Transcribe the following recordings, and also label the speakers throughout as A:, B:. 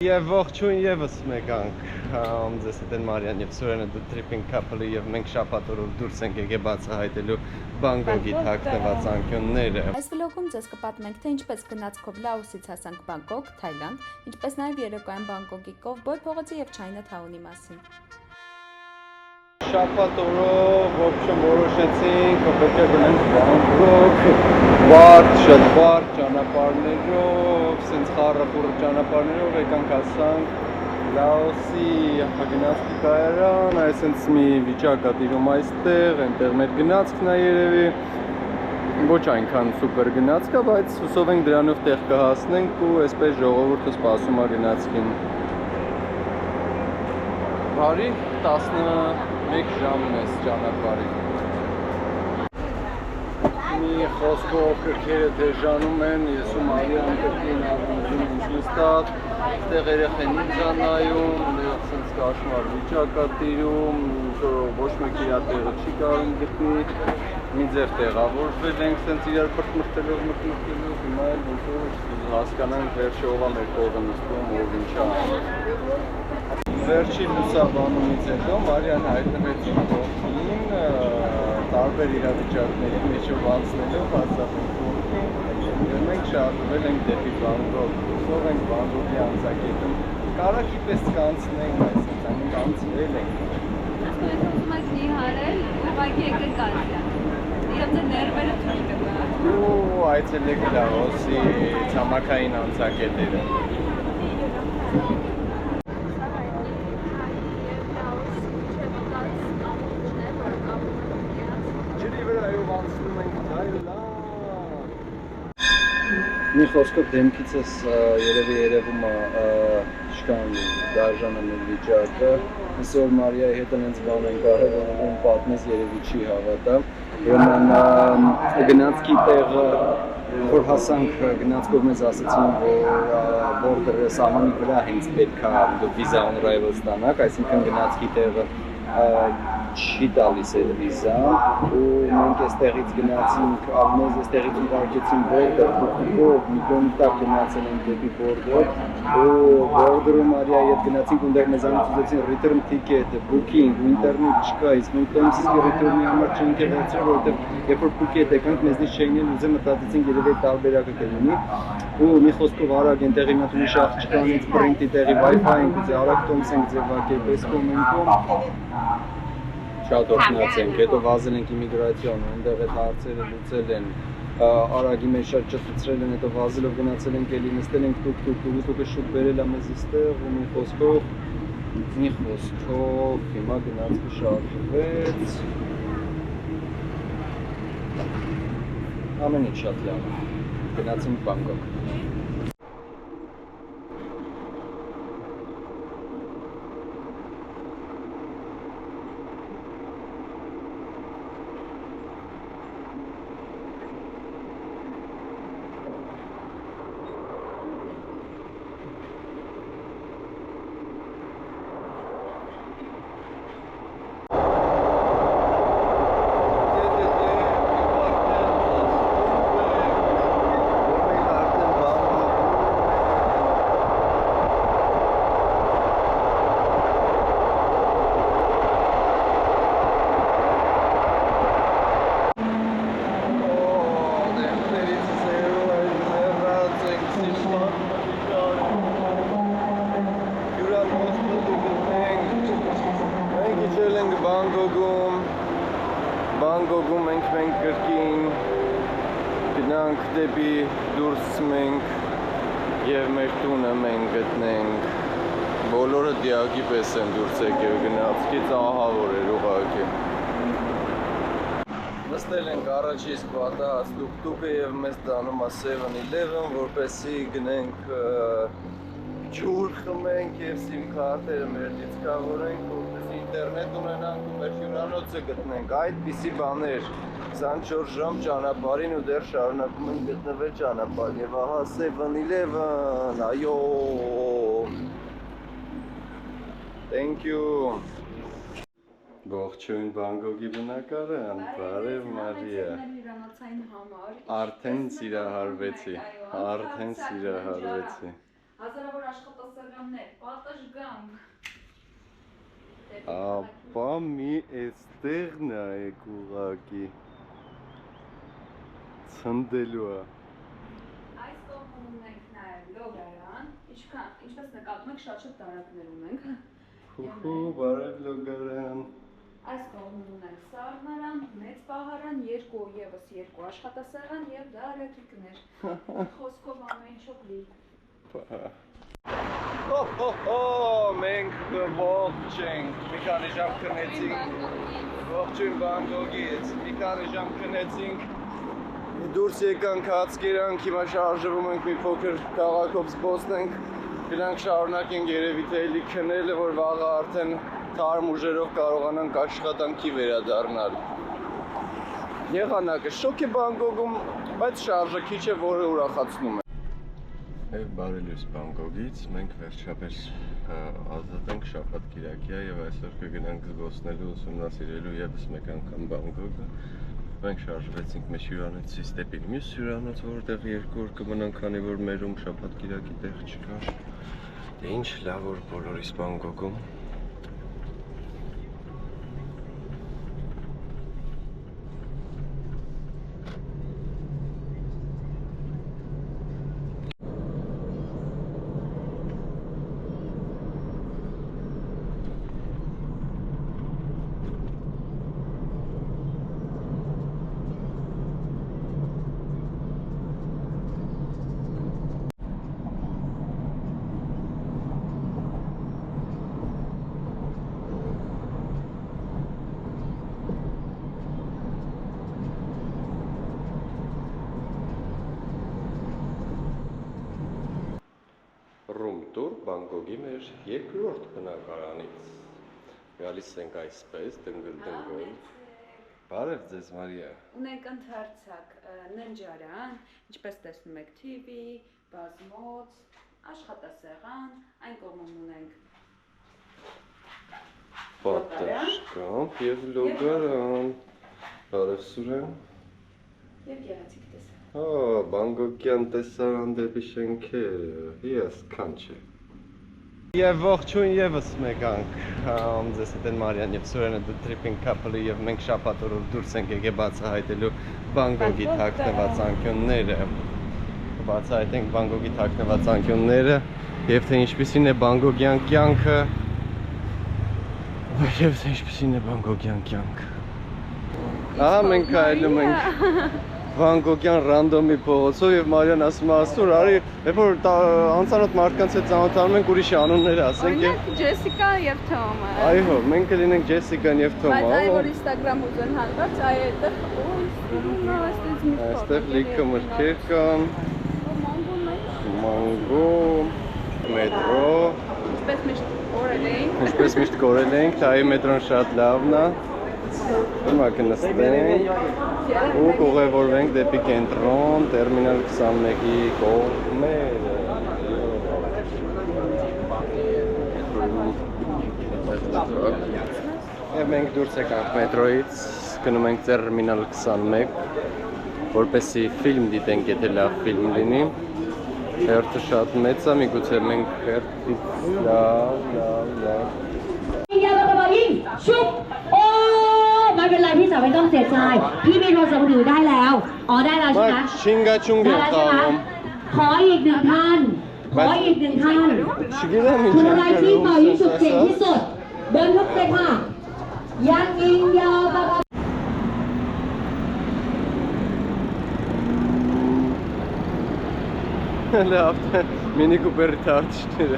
A: Եվ ողջույն եւս մեկ անգամ ձեզ հետ են Մարիան եւ Սուրենը The Tripping Couple-ը եւ մենք շաբաթ օրով դուրս ենք եկել բացահայտելու Բանգկոկի թաքնված անկյունները։
B: Այս վլոգում ձեզ կպատմենք, թե ինչպես գնացքով Լաոսից հասանք Բանգկոկ, Թայլանդ, ինչպես նաեւ երեկոյան Բանգկոկի Կովբոյ փողոցի եւ Չայնաթաունի մասին։
A: Շաբաթ օրով ոբշեմ որոշեցինք, որ պետք է գնանք Բանգկոկ, շատ բարդ ճանապարհներով, սենց խառախուռ ճանապարհներով եկանք հասանք Լաոսի գնացքի կայարան, այսպես մի վիճակ ա տիրում այստեղ, այնտեղ մեր գնացքն ա երևի, ոչ այնքան սուպեր գնացք ա, բայց հուսով ենք դրանով տեղ կհասնենք ու այսպես ժողովուրդը սպասում ա գնացքին։ Բարի 11 ժամն է ճանապարհի։ Մի խոսքով քրքերը դեժանում են, ես ու Մարիան կրկին առնվում ինչ նստած, այդտեղ երեխեն ինձ ա նայում, այնտեղ սենց կաշմար վիճակ ա տիրում, ոչ մեկ իր տեղը չի կարող գտնի, մի ձև տեղավորվել ենք սենց իրար մրթմրթելով, հիմա էլ ոնց որ հասկանանք վերջը ով ա մեր կողը նստում, ով ինչ ա անում։ Վերջի լուսաբանումից հետո Մարիան հայտնվեց իմ կողքին, տարբեր իրավիճակների մեջով անցնելով հաստատենք կողքին և մենք շարժվել ենք դեպի Բանգկոկ, հուսով ենք Բանգկոկի անցակետում կարագի պես կանցնենք, այսինքն անցնել ենք։
B: Այսպես ուզում եք նիհարել, ուղղակի եկեք Ասիա։ Իրաց ներվերը թույլ կտա։
A: Ու այցելեք Լաոսի ցամաքային անցակետերը։ Մի խոսքով դեմքիցս երևի երևում է շքան դարժանը մեր վիճակը, այսօր Մարիայի հետ հենց բան ենք արել, որ պատմես երևի չի հավատա, ուրեմն գնացքի տեղը, որ հասանք գնացքով մեզ ասացին, որ բորդերը սահմանի վրա հենց պետք է վիզա on arrival ստանաք, այսինքն գնացքի տեղը չի տալիս այդ վիզան ու մենք այստեղից գնացինք, մեզ այստեղից ուղարկեցին բորդեր, փոքրով միլիոնի տակ գնացել ենք դեպի բորդեր ու բորդերում Մարիայի հետ գնացինք ու մեզանից ուզեցին return ticket, booking, ինտերնետ չկա, իսկ մենք տոմսիսկի return-ի համար չենք վերցրել, որովհետև երբ որ Փուքեթ եկանք մեզնից չէին էլ ուզել մտածեցինք երևի տարբերակը կլինի ու մի խոսքով արագ այնտեղ իմ հատ ուրիշ աղջկանից print-ի տեղի Wi-Fi ենք ուզի արագ տոմս ենք ձևակերպել, այս կոմենտում շատ օգնացենք, հետո վազել ենք իմիգրացիոն, այնտեղ այդ հարցերը լուծել են, արագի մեջ շատ ճտուցրել են, հետո վազելով գնացել ենք էլի նստել ենք տուկ-տուկը շուտ բերել ա մեզ այստեղ ու մի խոսքով հիմա գնացքը շարժվեց, ամեն ինչ շատ լավ, գնացինք Բանգկոկ։ Բանգկոկում ենք կրկին գնանք դեպի դուրս մենք և մեր տունը մենք գտնենք, բոլորը դիակի պես են դուրս եկել գնացքից ահավոր էր ուղղակի։ Նստել ենք առաջի սպատած տուկ-տուկը և մեզ տանում ա 7-Eleven, որպեսզի գնենք ջուր խմենք և սիմ քարտերը մեր լիցքավորենք, որպեսզի ինտերնետ ունենանք ու մեր հյուրանոցը գտնենք, այդպիսի բաներ 24 ժամ ճանապարհին ու դեռ շարունակում ենք գտնվել ճանապարհին և ահա 7-Eleven, այո, thank you։ Ողջույն Բանգկոկի բնակարան, բարև Մարիա։ Արդեն սիրահարվեցի, Հազարավոր աշխատասեր
B: բարեկամներ, պատժգանք։
C: Ապա մի էստեղ նայեք ուղղակի ցնդելու է։
B: Այս կողմում ունենք նաև լոգարան, ինչպես նկատում եք շատ տարածքներ ունենք։
C: Հուհու, բարև լոգարան։
B: Այս կողմում ունենք սառնարան, մեծ պահարան, ևս երկու աշխատասեղան եւ դարակիկներ։ Խոսքով ամեն ինչով լի։
C: Մենք ողջ ենք, մի քանի ժամ քնեցինք, ողջույն Բանգկոկից, մի քանի ժամ քնեցինք, դուրս եկանք հաց կերանք, հիմա շարժվում ենք մի փոքր քաղաքով զբոսնենք, գնանք շարունակենք երևի թե էլի քնելը, որ վաղը արդեն թարմ ուժերով կարողանանք աշխատանքի վերադառնալ։ Եղանակը շոկ է Բանգկոկում, բայց շարժը քիչ է, որը ուրախացնում է։ Եվ բարելույս Բանգկոկից, մենք վերջապես ազատ ենք շաբաթ-կիրակյա եւ այսօր կգնանք զբոսնելու, ուսումնասիրելու եւս մեկ անգամ Բանգկոկը։ Մենք շարժվեցինք մեր հյուրանոցից դեպի մյուս հյուրանոց, որտեղ երկու օր կմնանք, քանի որ մերում շաբաթ-կիրակի տեղ չկա։ Դե ինչ լավ որ բոլորիս Բանգկոկում։ Room tour Բանգկոկի մեր երկրորդ բնակարանից։ Գալիս ենք այսպես, դնգլ-դնգլ։ Բարև ձեզ Մարիա։
B: Ունենք ընդարձակ ննջարան, ինչպես տեսնում եք TV, բազմոց, աշխատասեղան, այն կողմում ունենք
C: պատշգամբ եւ լոգարան։ Բարև Սուրեն։
B: եւ գեղեցիկ տեսակ։
C: Բանգկոկյան տեսարան դեպի շենքերը, հիասքանչ է։ Եվ ողջույն եւս մեկ անգամ ձեզ հետ են Մարիան եւ Սուրենը The Tripping Couple-ը եւ մենք շաբաթ օրով դուրս ենք եկել բացահայտելու Բանգկոկի թաքնված անկյունները։ Բացահայտենք Բանգկոկի թաքնված անկյունները եւ թե ինչպիսին է բանգկոկյան կյանքը։ Եվ թե ինչպիսին է բանգկոկյան կյանքը։ Ահա մենք այլում ենք Բանգկոկյան ռանդոմի փողոցով եւ Մարիան ասում է Աստուր, արի, երբ որ անծանոթ մարդկանց հետ ծանոթանում ենք ուրիշ անուններ ասենք եւ
B: Ջեսիկա եւ Թոմը։
C: Այո, մենք կլինենք Ջեսիկան եւ Թոմը։
B: Բայց այ որ Instagram ուզեն հալված, այ այդտեղ
C: այստեղ լիքը մրգեր կան։ Մանգո, մետրո։ Ինչպես միշտ կորել ենք, թայի մետրոն շատ լավն է։ Հիմա կնստենք ու կուղևորվենք դեպի կենտրոն, տերմինալ 21-ի կողմերը։ Եվ մենք դուրս եկանք մետրոյից, գնում ենք տերմինալ 21, որպեսզի ֆիլմ դիտենք, եթե լավ ֆիլմ լինի։ Հերթը շատ մեծ է, միգուցե մենք հերթից լավ։
D: ไม่เป็นไรพี่สาวไม่ต้องเสียใจพี่มีโทรศัพท์มือถือได้แล้วอ๋อได้แล้วใช่ไหม
C: Չինգա չունգ
D: ได้
C: եմ
D: แล้วใช่ไหม
C: խաղում
D: ขออีกหนึ่งท่านขออีกหนึ่งท่าน
C: Չգիտեմ
D: คุณ
C: ինչ
D: อะไร
C: եմ
D: ที่
C: կրում
D: เป่ายิงสุดเก่งที่สุดเดินลุกเลยค่ะยังยิงยาวปะ
C: Լավ, մինի կուպերի թարթիշները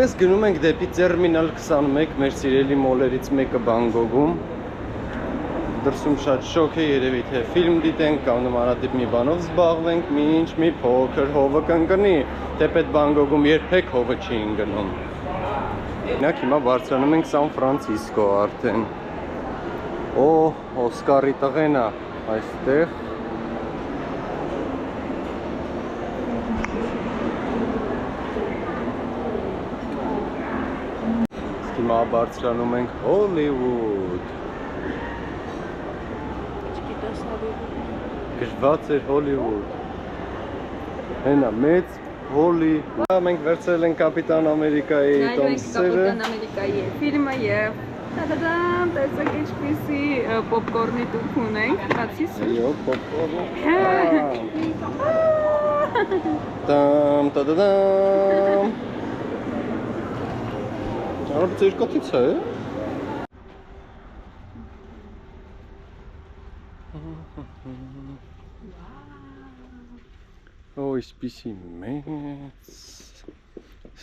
C: Այսպես գնում ենք դեպի տերմինալ 21 մեր սիրելի մոլերից մեկը Բանգկոկում Դրսում շատ շոկ է երևի թե ֆիլմ դիտենք կամ նմանատիպ մի բանով զբաղվենք, մինչ մի փոքր հովը կընկնի, թեպետ Բանգկոկում երբեք հովը չի ընկնում։ Օրինակ հիմա բարձրանում ենք Սան Ֆրանցիսկո արդեն։ Օ, Օսկարի տղեն է այստեղ։ Հիմա բարձրանում ենք Հոլիվուդ։ Գրված էր Հոլիվուդ։ Հենա մեծ Հոլիվուդ։ Մենք վերցրել ենք Կապիտան Ամերիկայի տոմսերը։
B: Կապիտան Ամերիկայի ֆիլմը եւ տադադամ, տեսեք ինչպիսի պոպկորնի տուփ ունենք, բացի սուր։
C: Այո, պոպկորն։ Տամ տադադամ։ Արդ երկաթից է։ Օ, իսպիսի մեծ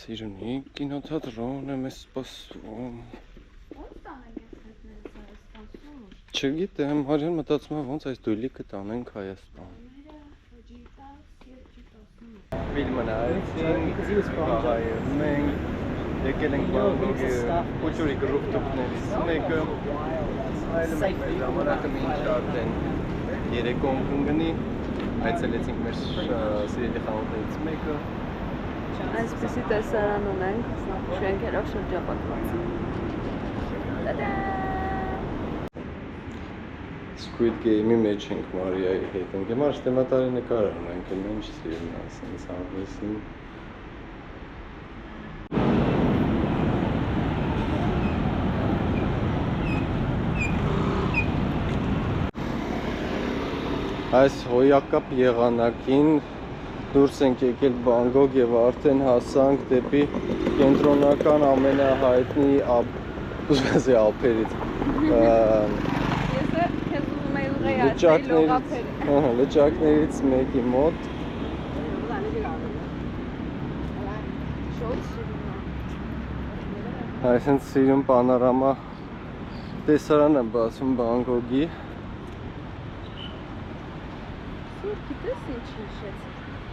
C: սիրունի կինոթատրոն եմ սպասում։ Չգիտեմ, հարյուն մտածում եմ ոնց այս դույլիկը տանենք Հայաստան։ Ֆիլմը նայեցինք, մենք եկել ենք Բանգկոկի կուլտուրի գրուպներից մեկը, այլում ենք մեր ժամանակը մինչ արդեն երեկոն կընկնի, այցելեցինք մեր սիրելի խանութներից մեկը։
B: Այսպիսի տեսարան ունենք, շենքերով շրջապատված։
C: Squid Game-ի մեջ ենք Մարիայի հետ, ենք հիմա շտեմատարի նկար ունենք, ինչ սիրում ասենց հավեսին։ Այս հոյակապ եղանակին դուրս ենք եկել Բանգկոկ եւ արդեն հասանք դեպի կենտրոնական ամենահայտնի ափերից։ Լճակներից մեկի մոտ։ Այսինքն սիրուն պանորամա տեսարան եմ բացում Բանգկոկի։
B: Գիտես ինչ հիշեց։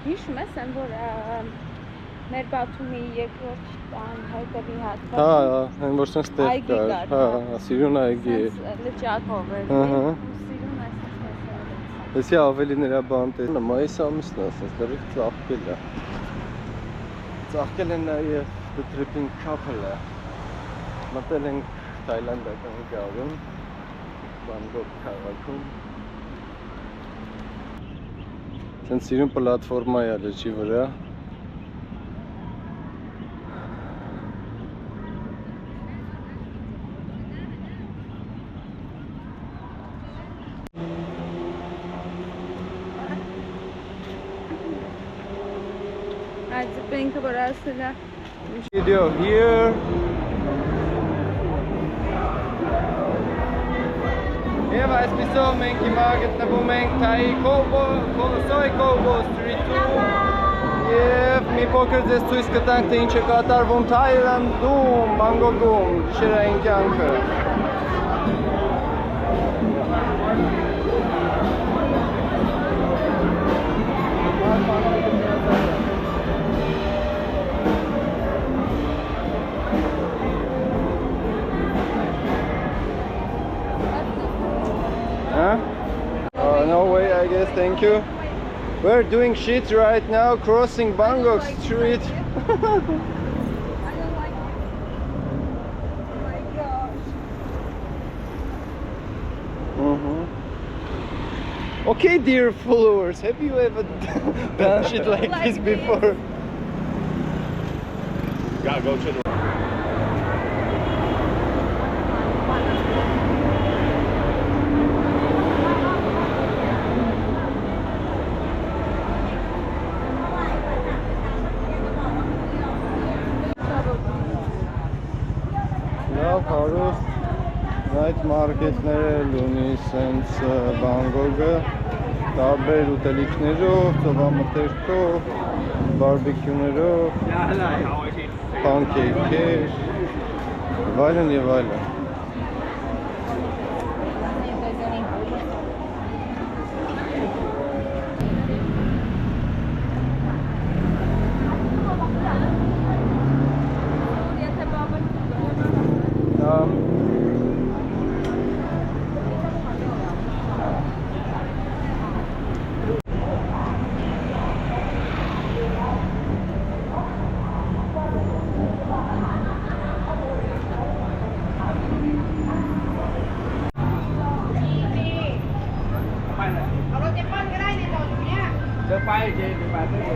B: Հիշում ես այն որ մեր Բաթումի երկրորդ տան հայտարարի հատվածը։
C: Հա, այն որ sense տեղ կար։ Հա, սիրուն այգի է։
B: Լճակով էր։
C: Ահա։
B: Սիրուն է։
C: Էսի ավելի նրա բան տեսնա, մայիս ամիսն է, ասես դեռ ծաղկել է։ Ծաղկել են նաև The Tripping Couple-ը։ Մտել ենք թայլանդական գավառում, Բանգկոկ քաղաքում։ Սենց սիրուն պլատֆորմա է լճի վրա։
B: Այդ զպենքը որ ասել է։
C: Video here. Եվ այսպիսով մենք հիմա գտնվում ենք Թայի Soy Kobo Street-ում և մի փոքր ձեզ ցույց կտանք թե ինչ է կատարվում Թայլանդում, Բանգկոկում, գիշերային կյանքը։ Huh? No way, I guess, thank you. We're doing shit right now, crossing Bangkok Street.
B: I don't like it. Oh my gosh.
C: Okay, dear followers, have you ever done shit like this before?
E: Gotta go to the
C: Հարուստ night market-ներ ունի սենց Բանգկոկը, տարբեր ուտելիքներով, ծովամթերքով, բարբեկյուներով, pancake-եր, այլն եւ այլն։
E: Chưa bay gì thì bà thấy